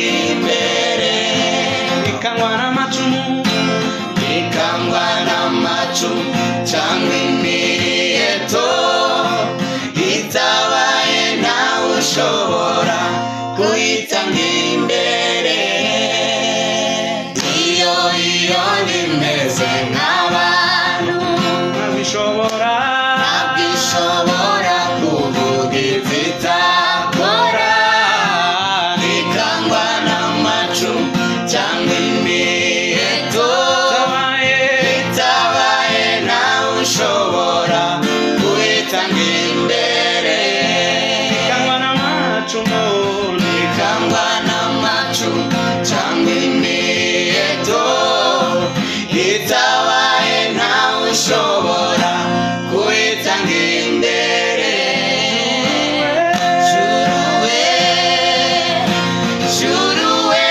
imbere ikangwa n'amacumu cyangwa imiheto itabaye ntawe ushobora kuyitanga imbere. Iyo bimeze nk'abantu ntabishobora kuvuga izitakora, ikangwa n'amacumu cyangwa imiheto itabaye ntawe ushobora kuyitanga imbere. ikangwa n'amacumu cyangwa imiheto itabaye ntawe ushobora kuyitanga imbere. Juru we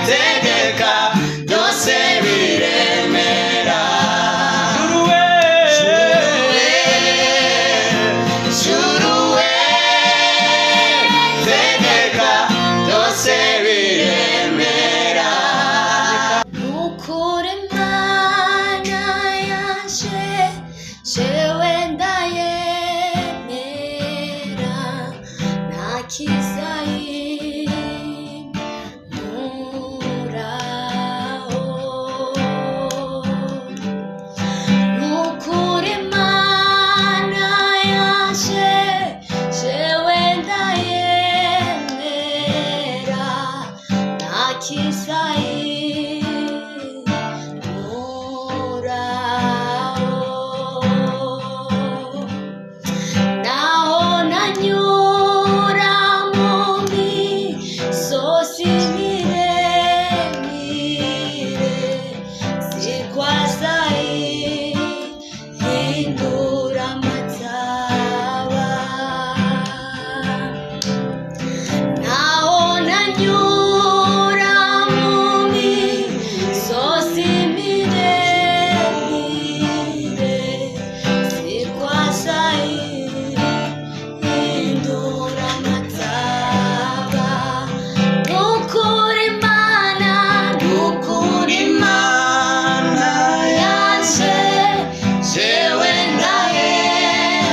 tegeka byose biremera. Juru we tegeka byose biremera. Nukuri Mana yanje jewe ndayemera, nakizayimuraho. Nukuri Mana yanje jewe ndayemera, nakizayimuraho. Naho nanyura mu misozi miremire, zirwazayihindura amataba. Naho nanyura mu misozi miremire, zirwazayihindura amataba. Nukuri Mana yanje jewe ndayemera,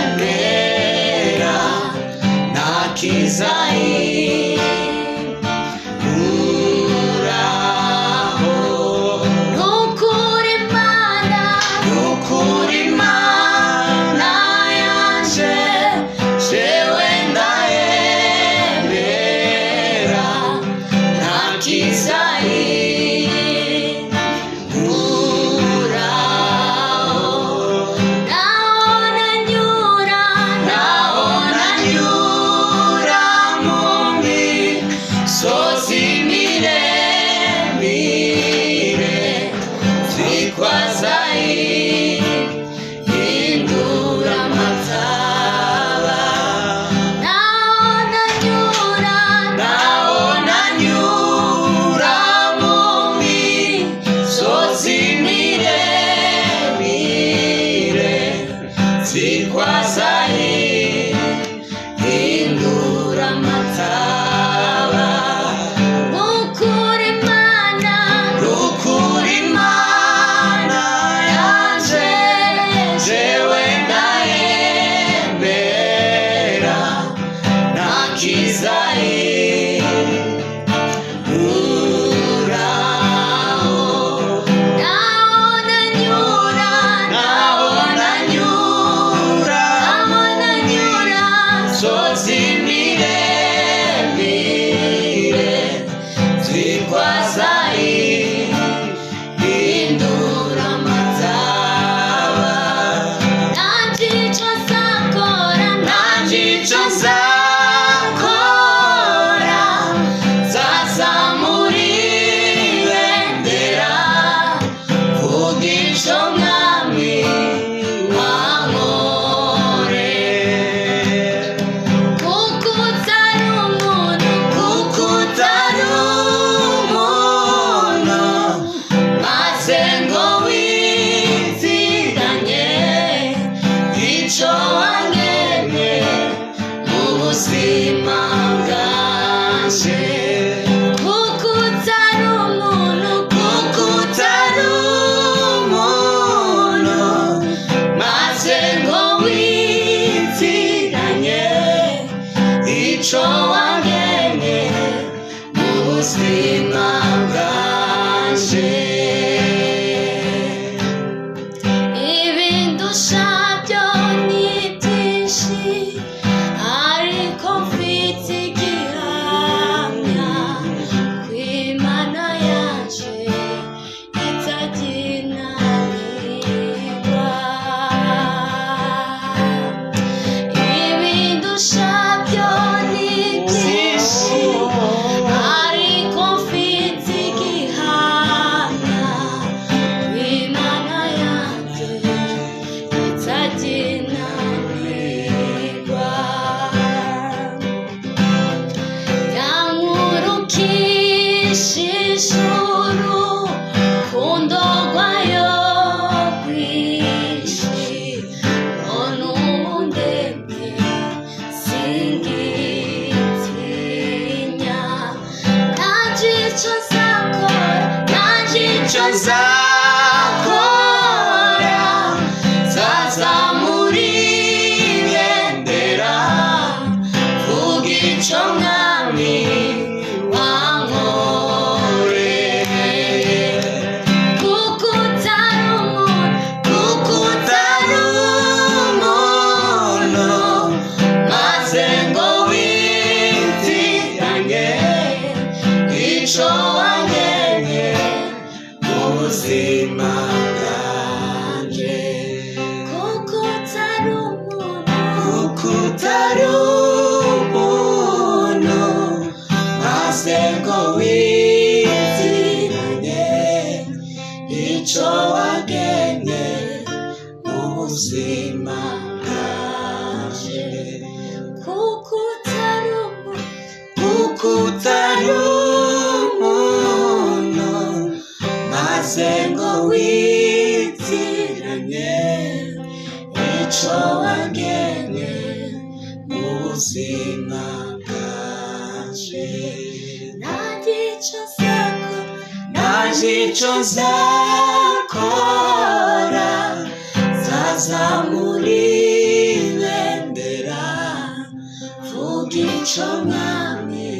nakizayimuraho. Nukuri Mana yanje jewe ndayemera, nakizayimuraho. naho nanyura mu misozi miremire, zirwazayihindura amataba. naho nanyura mu misozi miremire, zirwazayihindura amataba. Nukuri Mana yanje jewe ndayemera, nakizayimuraho. naho nanyura misozi miremire, zirwazayihindura amataba. nanje ico nzakora zazamura ibendera, vuga ico mwami wankoreye. kuko utari umuntu maze ngo witiranye ico wangenye mu buzima bwanje. ubuzima bwanje. ibindusha byo ni byinshi ariko mfite igihamya ko Imana yaje itaginanirwa. ibindusha byo ni byinshi ariko mfite igihamya ko Imana yanjye itaginanirwa. yankurukisha ijuru ku ndogwayo rwinshi none ubu ndemye singitinya. ntazi icyo nzakora, ntazi icyo nzakora nzazamura ibendera vuga icyo mwami wankoreye. kuko utari umuntu, kuko utari umuntu maze ngo witiranye icyo wangenye mu buzima bwanjye. kuko utari umuntu, kuko utari umuntu maze ngo witiranye icyo wagenye mu buzima bwaje. kuko utari umuntu, kuko utari umuntu maze ngo witiranye icyo wagenye mu buzima bwaje. ntazi icyo nzakora, ntazi icyo nzakora nzazamura ibendera vuga icyo mwami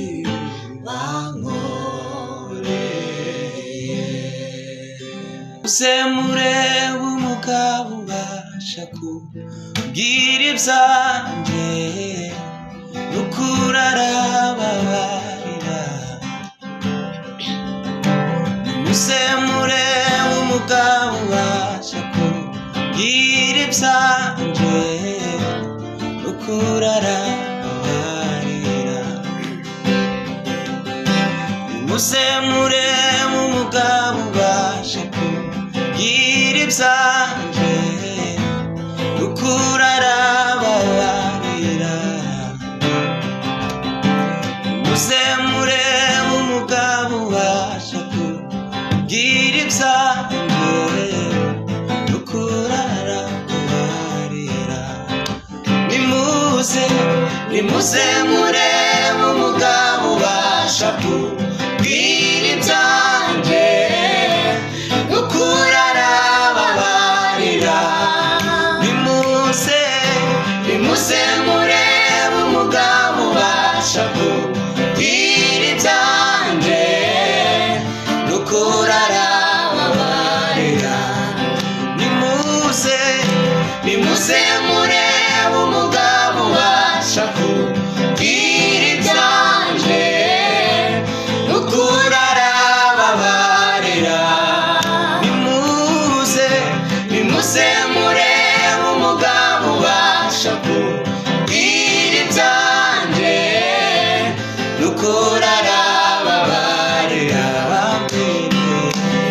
wankoreye. uze murebe umugabo ubasha kubwira ibyanjye n'ukuri arababarira. uze murebe umugabo ubasha kubwira ibyanjye n'ukuri arababarira. uze murebe umugabo ubasha kubwira ibyanjye n'ukuri arababarira. uze murebe umugabo ubasha kubwira ibyanjye n'ukuri arababarira. nimuze nimuze murebe umugabo ubasha kubwira ibyanjye n'ukuri arababarira. nimuze nimuze murebe umugabo ubasha kubwira ibyanjye n'ukuri arababarira. nimuze nimuze murebe umugabo ubasha kubwira ibyanjye n'ukuri arababarira. nimuze nimuze murebe umugabo ubasha kubwira ibyanjye n'ukuri arababarira.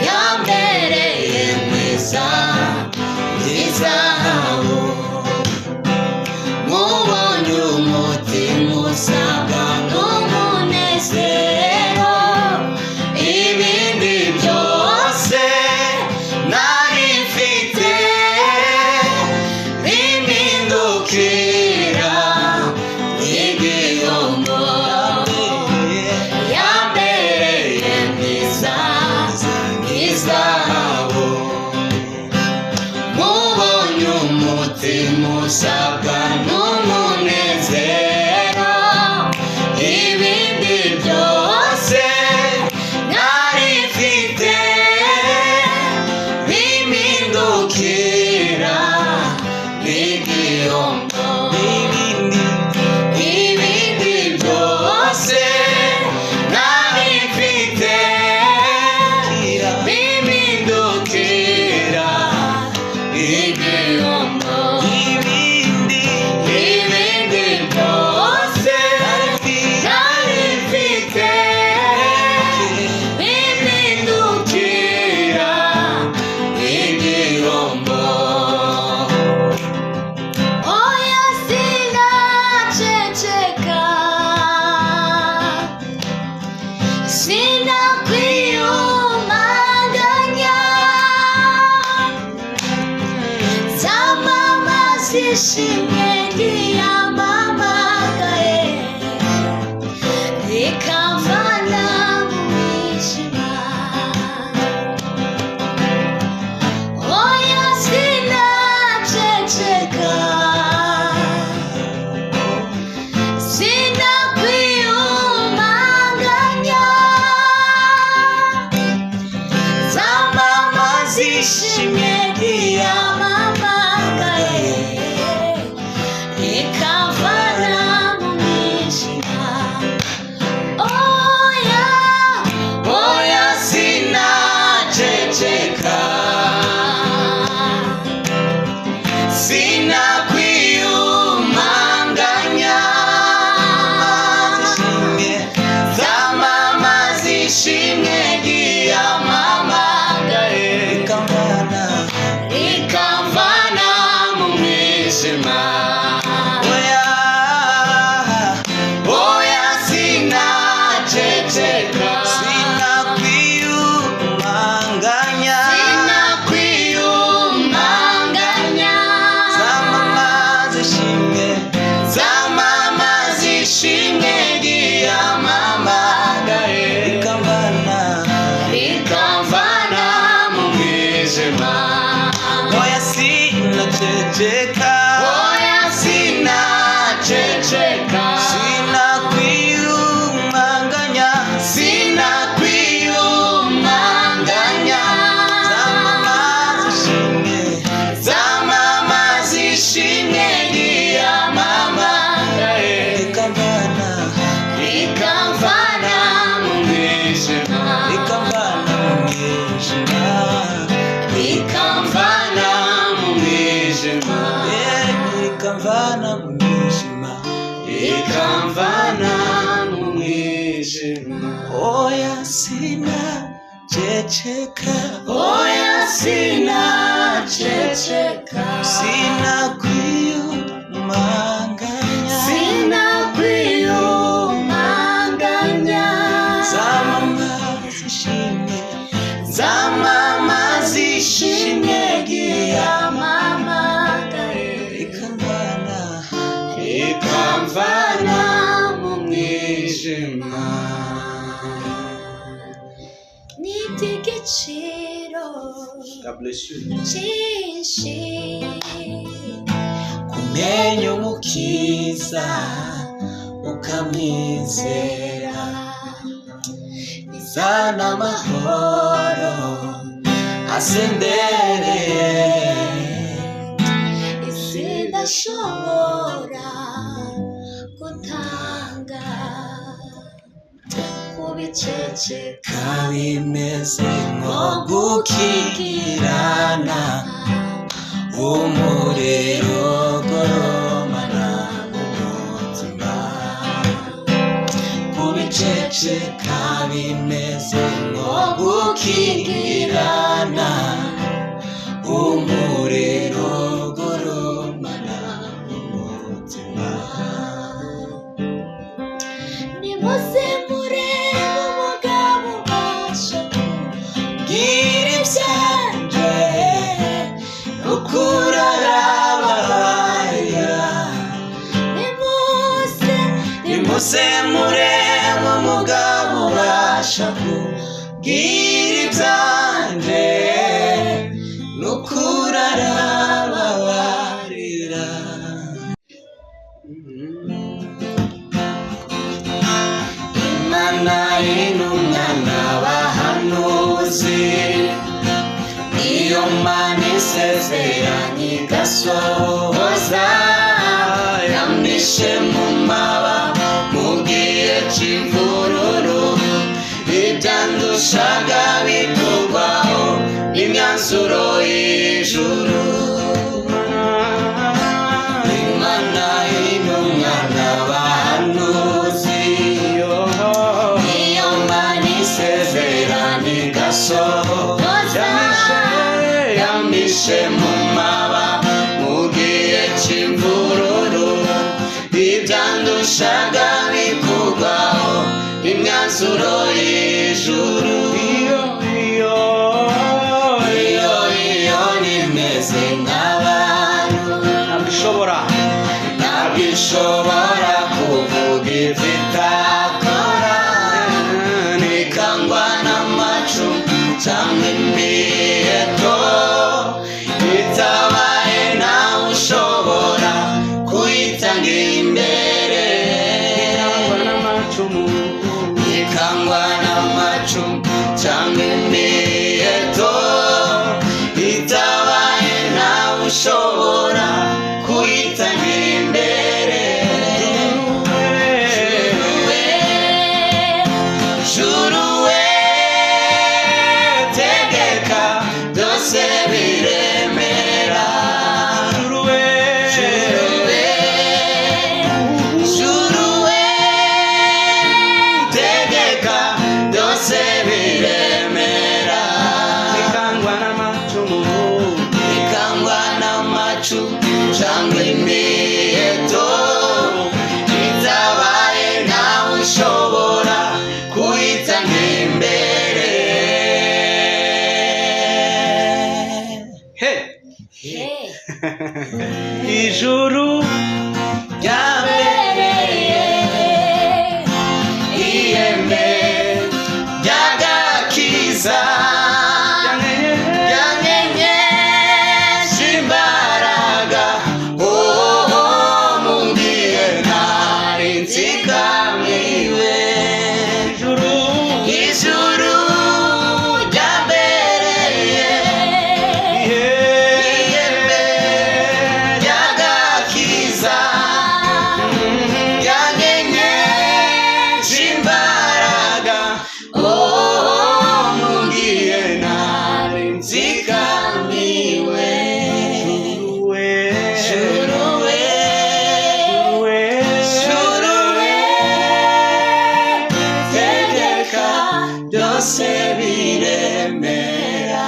yambereye mwiza nk'izahabu mubonye umutima usabwa n'umunezero. ibindi byose nari mfite bimpindukira nk'igihombo. yambereye mwiza nk'izahabu mubonye umutima usabwa n'umunezero. ibindi byose igihombo ibindi byose nari mfite bimindukira igihombo ibindi byose nari mfite bimindukira igihombo. Oya sinaceceka, sinakwiyumanganya, zamamaza ishimwe ryiyamamagaye rikamvana mu mwijima. Oya sinaceceka, sinakwiyumanganya, zamamaza ishimwe ryiyamamagaye rikamvana mu mwijima. Oya sinaceceka, sinakwiyumanganya, zamamaza ishimwe ryiyamamagaye rikamvana mu mwijima. Oya sinaceceka, sinakwiyumanganya, sinakwiyumanganya, zamamaza ishimwe zamamaza ishimwe ryiyamamagaye rikamvana mu mwijima. oya sinaceceka, Oya sinaceceka, sinakwiyumanganya, sinakwiyumanganya, zamamaza ishimwe zamamaza ishimwe ryiyamamagaye rikamvana mu mwijima. rikamvana mu mwijima, rikamvana mu mwijima, rikamvana mu mwijima, rikamvana mu mwijima. oya sinaceceka, Oya sinaceceka, sinakwiyumanganya, Sinakwiyumanganya, zamamaza ishimwe zamamaza ishimwe ryiyamamagaye rikamvana rikamvana mu mwijima. ni iby'igiciro cyinshi kumenya umukiza ukamwizera bizana amahoro asendereye isi idashobora gutanga kubiceceka bimeze nko gukingirana umuriro ugoromana mu mutima, kubiceceka bimeze nko gukingirana umuriro ugoromana mu mutima. nimuze murebe umugabo ubasha Gira ibyanje ukura arababarira, nimuse murebe umugabo ubasha kugira ibyanje n'ukuri arababarira. Imana y'intumwa n'abahanuzi, iyo Mana isezeranye igasohoza. yamishe mu maba mu gihe cy'imvururu ibyandushaga bikurwaho imyanzuro y'ijuru Imana y'intumwa n'abahanuzi iyo Mana isezerano igasohoza yamishe mu maba mu gihe cy'imvururu ibyandushaga bikurwaho imyanzuro y'ijuru iyo nimeze nk'abantu ntabwo ishobora kuvuga ibyo itakora nikangwa n'amacu cyangwa imiheto itabaye nawe ushobora kuyitanga imbere ikangwa n'amacu cyangwa imiheto itabaye nawe ushobora kuyitanga imbere juru we tegeka byose biremera juru we tegeka byose biremera ikangwa n'amacu cyangwa imiheto itabaye nawe ushobora kuyitanga imbere ijuru ryabereye ihembe ry'agakiza ryanyenyesha imbaraga mu gihe ntari nzigamiwe ijuru ryabereye ihembe ry'agakiza ryanyenyesha imbaraga mu gihe ntari nzigamiwe tegeka byose biremera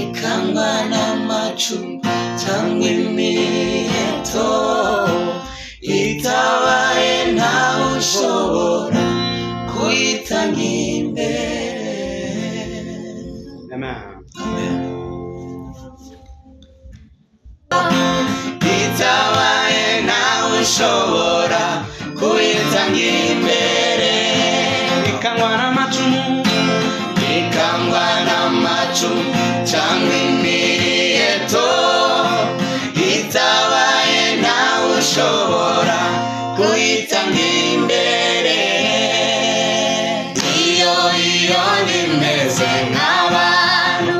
ikangwa n'amacu cyangwa imiheto itabaye ntawe ushobora kuyitanga imbere itabaye nawe ushobora kuyitanga imbere ikangwa n'amacu cyangwa imiheto itabaye nawe ushobora kuyitanga imbere iyo nimeze nk'abantu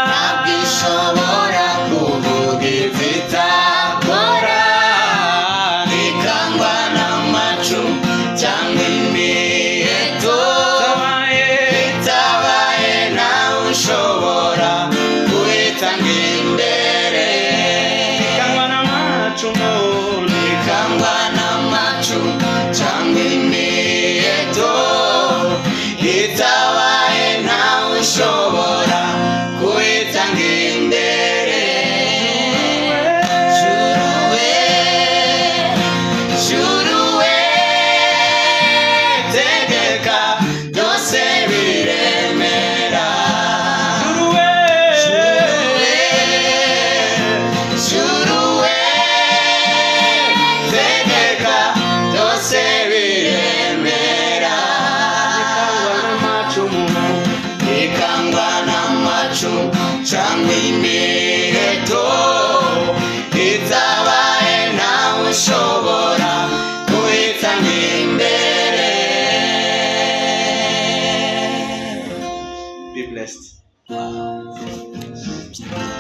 ntabwo ishobora kuvuga ibyo itakora ikangwa n'amacu cyangwa imiheto itabaye nawe ushobora kuyitanga imbere ikangwa n'amacu cyangwa imiheto itabaye nawe ushobora kuyitanga imbere juru we tegeka byose biremera juru we tegeka byose biremera ikangwa n'amacu cyangwa imiheto itabaye nawe ushobora kuyitanga imbere Be blessed.